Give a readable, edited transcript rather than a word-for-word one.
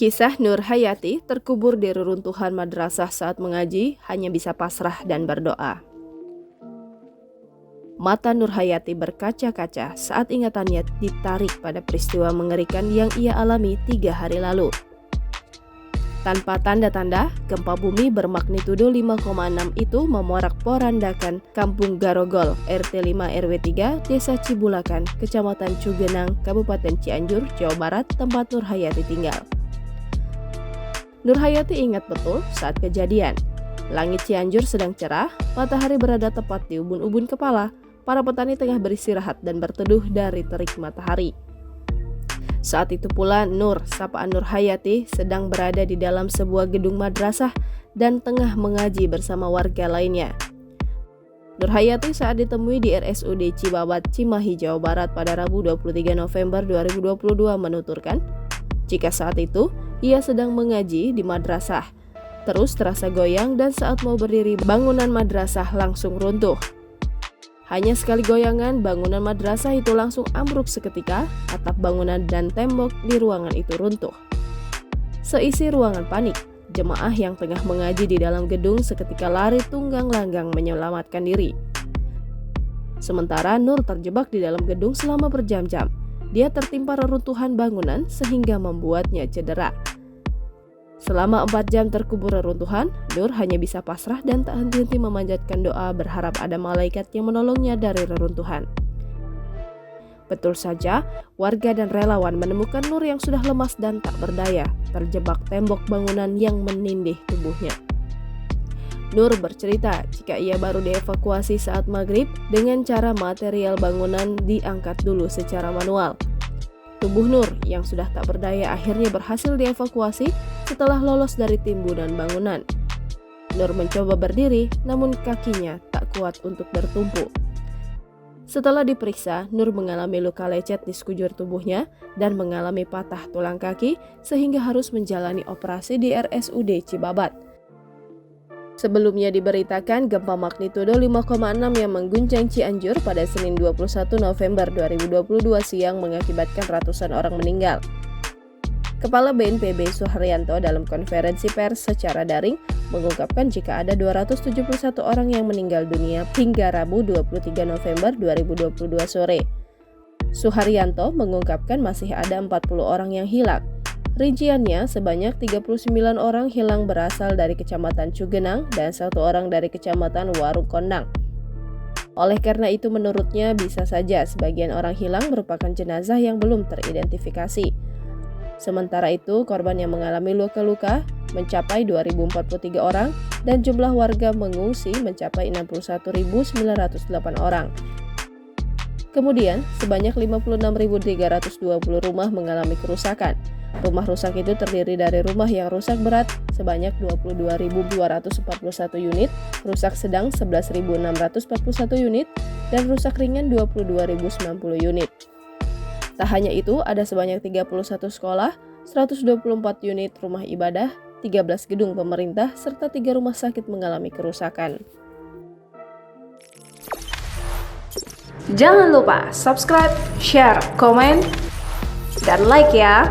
Kisah Nur Hayati terkubur di reruntuhan madrasah saat mengaji hanya bisa pasrah dan berdoa. Mata Nur Hayati berkaca-kaca saat ingatannya ditarik pada peristiwa mengerikan yang ia alami 3 hari lalu. Tanpa tanda-tanda, gempa bumi bermagnitudo 5,6 itu memorak-porandakan Kampung Garogol, RT 5 RW 3, Desa Cibulakan, Kecamatan Cugenang, Kabupaten Cianjur, Jawa Barat, tempat Nur Hayati tinggal. Nur Hayati ingat betul saat kejadian. Langit Cianjur sedang cerah, matahari berada tepat di ubun-ubun kepala. Para petani tengah beristirahat dan berteduh dari terik matahari. Saat itu pula Nur, sapaan Nur Hayati, sedang berada di dalam sebuah gedung madrasah dan tengah mengaji bersama warga lainnya. Nur Hayati saat ditemui di RSUD Cibabat, Cimahi, Jawa Barat pada Rabu 23 November 2022 menuturkan, jika saat itu ia sedang mengaji di madrasah. Terus terasa goyang dan saat mau berdiri bangunan madrasah langsung runtuh. Hanya sekali goyangan, bangunan madrasah itu langsung ambruk seketika, atap bangunan dan tembok di ruangan itu runtuh. Seisi ruangan panik, jemaah yang tengah mengaji di dalam gedung seketika lari tunggang-langgang menyelamatkan diri. Sementara Nur terjebak di dalam gedung selama berjam-jam. Dia tertimpa reruntuhan bangunan sehingga membuatnya cedera. Selama 4 jam terkubur reruntuhan, Nur hanya bisa pasrah dan tak henti-henti memanjatkan doa berharap ada malaikat yang menolongnya dari reruntuhan. Betul saja, warga dan relawan menemukan Nur yang sudah lemas dan tak berdaya, terjebak tembok bangunan yang menindih tubuhnya. Nur bercerita jika ia baru dievakuasi saat maghrib dengan cara material bangunan diangkat dulu secara manual. Tubuh Nur yang sudah tak berdaya akhirnya berhasil dievakuasi setelah lolos dari timbunan bangunan. Nur mencoba berdiri namun kakinya tak kuat untuk bertumpu. Setelah diperiksa, Nur mengalami luka lecet di sekujur tubuhnya dan mengalami patah tulang kaki sehingga harus menjalani operasi di RSUD Cibabat. Sebelumnya diberitakan gempa magnitudo 5,6 yang mengguncang Cianjur pada Senin 21 November 2022 siang mengakibatkan ratusan orang meninggal. Kepala BNPB Suharyanto dalam konferensi pers secara daring mengungkapkan jika ada 271 orang yang meninggal dunia hingga Rabu 23 November 2022 sore. Suharyanto mengungkapkan masih ada 40 orang yang hilang. Rinciannya, sebanyak 39 orang hilang berasal dari Kecamatan Cugenang dan 1 orang dari Kecamatan Warung Kondang. Oleh karena itu menurutnya bisa saja sebagian orang hilang merupakan jenazah yang belum teridentifikasi. Sementara itu, korban yang mengalami luka-luka mencapai 2.043 orang dan jumlah warga mengungsi mencapai 61.908 orang. Kemudian, sebanyak 56.320 rumah mengalami kerusakan. Rumah rusak itu terdiri dari rumah yang rusak berat sebanyak 22.241 unit, rusak sedang 11.641 unit, dan rusak ringan 22.090 unit. Tak hanya itu, ada sebanyak 31 sekolah, 124 unit rumah ibadah, 13 gedung pemerintah, serta 3 rumah sakit mengalami kerusakan. Jangan lupa subscribe, share, komen, dan like ya!